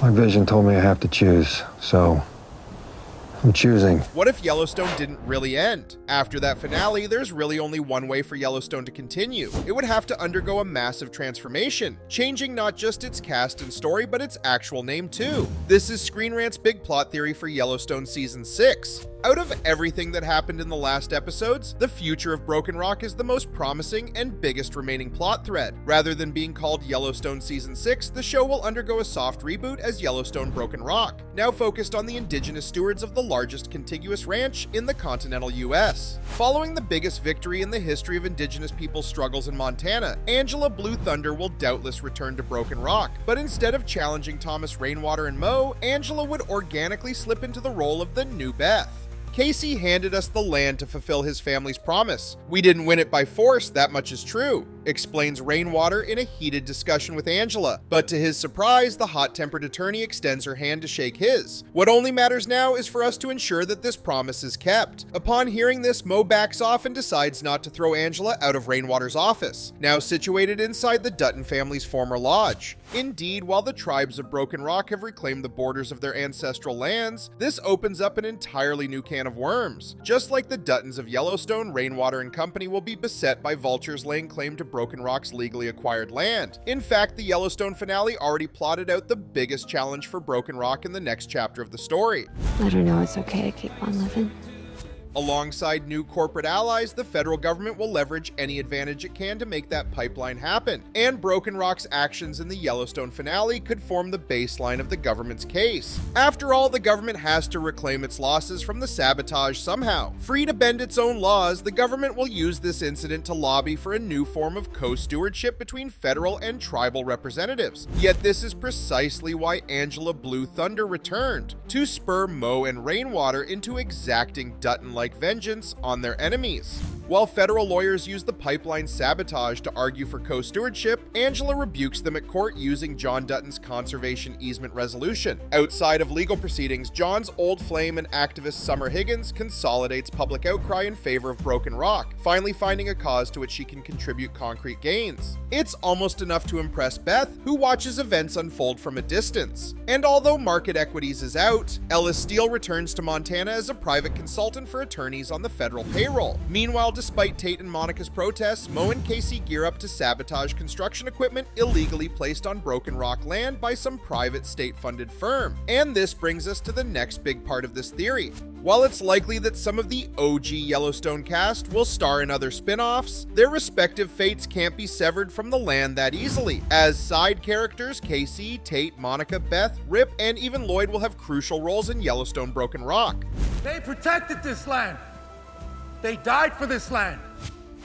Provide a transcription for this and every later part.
My vision told me I have to choose, so I'm choosing. What if Yellowstone didn't really end? After that finale, there's really only one way for Yellowstone to continue. It would have to undergo a massive transformation, changing not just its cast and story, but its actual name too. This is ScreenRant's big plot theory for Yellowstone Season 6. Out of everything that happened in the last episodes, the future of Broken Rock is the most promising and biggest remaining plot thread. Rather than being called Yellowstone Season 6, the show will undergo a soft reboot as Yellowstone Broken Rock, now focused on the indigenous stewards of the largest contiguous ranch in the continental US. Following the biggest victory in the history of indigenous people's struggles in Montana, Angela Blue Thunder will doubtless return to Broken Rock, but instead of challenging Thomas Rainwater and Mo, Angela would organically slip into the role of the new Beth. Kayce handed us the land to fulfill his family's promise. We didn't win it by force, that much is true, explains Rainwater in a heated discussion with Angela. But to his surprise, the hot-tempered attorney extends her hand to shake his. What only matters now is for us to ensure that this promise is kept. Upon hearing this, Mo backs off and decides not to throw Angela out of Rainwater's office, now situated inside the Dutton family's former lodge. Indeed, while the tribes of Broken Rock have reclaimed the borders of their ancestral lands, this opens up an entirely new can of worms. Just like the Duttons of Yellowstone, Rainwater and company will be beset by vultures laying claim to Broken Rock's legally acquired land. In fact, the Yellowstone finale already plotted out the biggest challenge for Broken Rock in the next chapter of the story. Let her know it's okay to keep on living. Alongside new corporate allies, the federal government will leverage any advantage it can to make that pipeline happen, and Broken Rock's actions in the Yellowstone finale could form the baseline of the government's case. After all, the government has to reclaim its losses from the sabotage somehow. Free to bend its own laws, the government will use this incident to lobby for a new form of co-stewardship between federal and tribal representatives. Yet this is precisely why Angela Blue Thunder returned, to spur Mo and Rainwater into exacting Dutton-like vengeance on their enemies. While federal lawyers use the pipeline sabotage to argue for co-stewardship, Angela rebukes them at court using John Dutton's conservation easement resolution. Outside of legal proceedings, John's old flame and activist Summer Higgins consolidates public outcry in favor of Broken Rock, finally finding a cause to which she can contribute concrete gains. It's almost enough to impress Beth, who watches events unfold from a distance. And although market equities is out, Ellis Steele returns to Montana as a private consultant for attorneys on the federal payroll. Meanwhile, despite Tate and Monica's protests, Mo and Kayce gear up to sabotage construction equipment illegally placed on Broken Rock land by some private state-funded firm. And this brings us to the next big part of this theory. While it's likely that some of the OG Yellowstone cast will star in other spin-offs, their respective fates can't be severed from the land that easily, as side characters Kayce, Tate, Monica, Beth, Rip, and even Lloyd will have crucial roles in Yellowstone Broken Rock. They protected this land. They died for this land.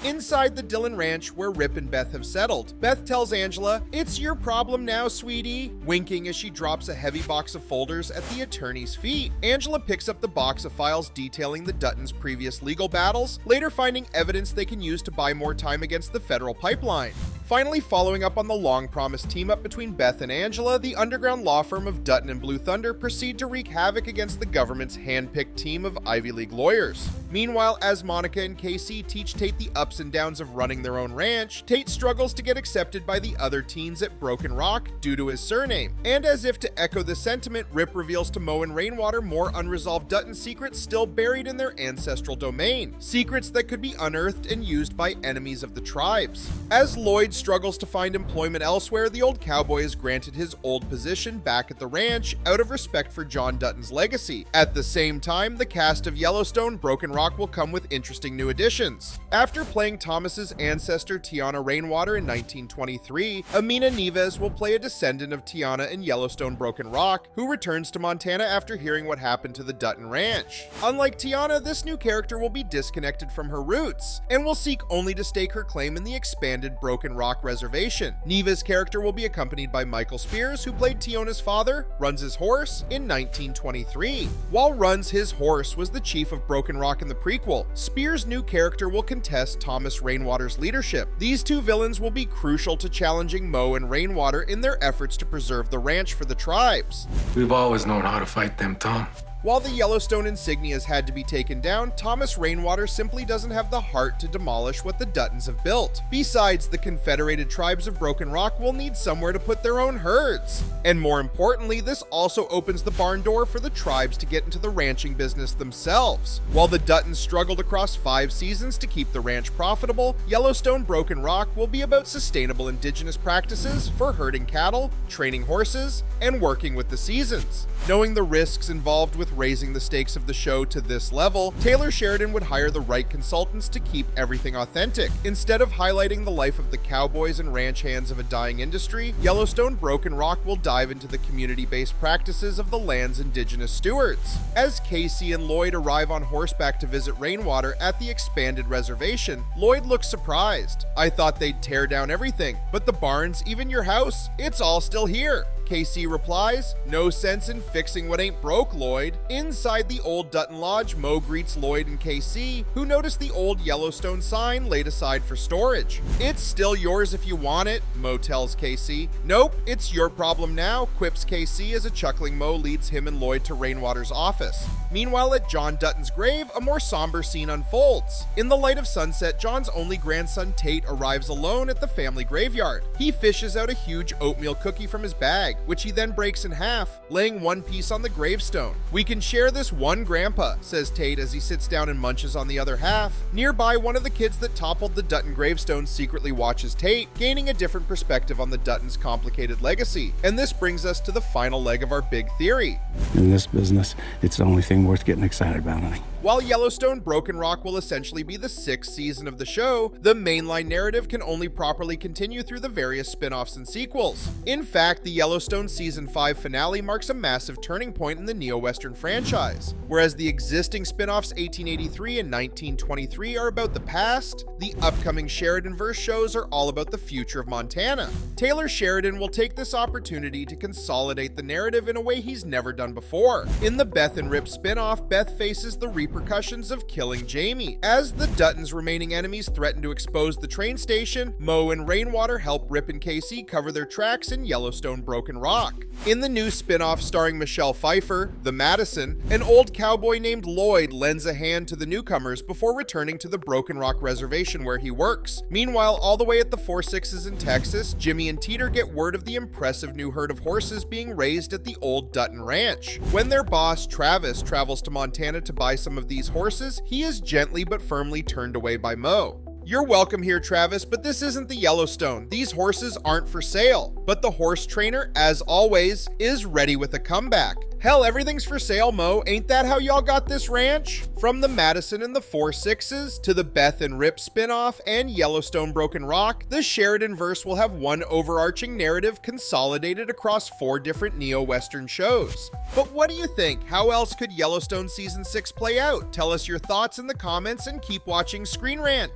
Inside the Dillon Ranch, where Rip and Beth have settled, Beth tells Angela, "It's your problem now, sweetie," winking as she drops a heavy box of folders at the attorney's feet. Angela picks up the box of files detailing the Duttons' previous legal battles, later finding evidence they can use to buy more time against the federal pipeline. Finally, following up on the long-promised team-up between Beth and Angela, the underground law firm of Dutton and Blue Thunder proceed to wreak havoc against the government's hand-picked team of Ivy League lawyers. Meanwhile, as Monica and Kayce teach Tate the ups and downs of running their own ranch, Tate struggles to get accepted by the other teens at Broken Rock due to his surname. And as if to echo the sentiment, Rip reveals to Mo and Rainwater more unresolved Dutton secrets still buried in their ancestral domain, secrets that could be unearthed and used by enemies of the tribes. As Lloyd struggles to find employment elsewhere, the old cowboy is granted his old position back at the ranch out of respect for John Dutton's legacy. At the same time, the cast of Yellowstone Broken Rock will come with interesting new additions. After playing Thomas's ancestor Tiana Rainwater in 1923, Amina Nieves will play a descendant of Tiana in Yellowstone Broken Rock, who returns to Montana after hearing what happened to the Dutton Ranch. Unlike Tiana, this new character will be disconnected from her roots, and will seek only to stake her claim in the expanded Broken Rock Reservation. Nieves' character will be accompanied by Michael Spears, who played Tiona's father, Runs' horse, in 1923. While Runs' horse was the chief of Broken Rock in the prequel, Spears' new character will contest Thomas Rainwater's leadership. These two villains will be crucial to challenging Mo and Rainwater in their efforts to preserve the ranch for the tribes. We've always known how to fight them, Tom. While the Yellowstone insignias had to be taken down, Thomas Rainwater simply doesn't have the heart to demolish what the Duttons have built. Besides, the Confederated Tribes of Broken Rock will need somewhere to put their own herds. And more importantly, this also opens the barn door for the tribes to get into the ranching business themselves. While the Duttons struggled across 5 seasons to keep the ranch profitable, Yellowstone Broken Rock will be about sustainable indigenous practices for herding cattle, training horses, and working with the seasons. Knowing the risks involved with raising the stakes of the show to this level, Taylor Sheridan would hire the right consultants to keep everything authentic. Instead of highlighting the life of the cowboys and ranch hands of a dying industry, Yellowstone Broken Rock will dive into the community-based practices of the land's indigenous stewards. As Kayce and Lloyd arrive on horseback to visit Rainwater at the expanded reservation, Lloyd looks surprised. "I thought they'd tear down everything, but the barns, even your house, it's all still here." Kayce replies, "No sense in fixing what ain't broke, Lloyd." Inside the old Dutton Lodge, Mo greets Lloyd and Kayce, who notice the old Yellowstone sign laid aside for storage. "It's still yours if you want it," Mo tells Kayce. "Nope, it's your problem now," quips Kayce as a chuckling Mo leads him and Lloyd to Rainwater's office. Meanwhile, at John Dutton's grave, a more somber scene unfolds. In the light of sunset, John's only grandson Tate arrives alone at the family graveyard. He fishes out a huge oatmeal cookie from his bag, which he then breaks in half, laying one piece on the gravestone. "We can share this one, Grandpa," says Tate as he sits down and munches on the other half. Nearby, one of the kids that toppled the Dutton gravestone secretly watches Tate, gaining a different perspective on the Duttons' complicated legacy. And this brings us to the final leg of our big theory. In this business, it's the only thing worth getting excited about, honey. While Yellowstone Broken Rock will essentially be the 6th season of the show, the mainline narrative can only properly continue through the various spin-offs and sequels. In fact, the Yellowstone Season 5 finale marks a massive turning point in the neo-western franchise. Whereas the existing spin-offs 1883 and 1923 are about the past, the upcoming Sheridanverse shows are all about the future of Montana. Taylor Sheridan will take this opportunity to consolidate the narrative in a way he's never done before. In the Beth and Rip spin-off, Beth faces the repercussions of killing Jamie. As the Duttons' remaining enemies threaten to expose the train station, Mo and Rainwater help Rip and Kayce cover their tracks in Yellowstone Broken Rock. In the new spin-off starring Michelle Pfeiffer, The Madison, an old cowboy named Lloyd lends a hand to the newcomers before returning to the Broken Rock Reservation where he works. Meanwhile, all the way at the 4-6s in Texas, Jimmy and Teeter get word of the impressive new herd of horses being raised at the old Dutton Ranch. When their boss, Travis, travels to Montana to buy some of these horses, he is gently but firmly turned away by Mo. "You're welcome here, Travis, but this isn't the Yellowstone. These horses aren't for sale." But the horse trainer, as always, is ready with a comeback. "Hell, everything's for sale, Mo. Ain't that how y'all got this ranch?" From the Madison and the 4-6s to the Beth and Rip spinoff and Yellowstone Broken Rock, the Sheridanverse will have one overarching narrative consolidated across 4 different neo-western shows. But what do you think? How else could Yellowstone Season 6 play out? Tell us your thoughts in the comments and keep watching ScreenRant.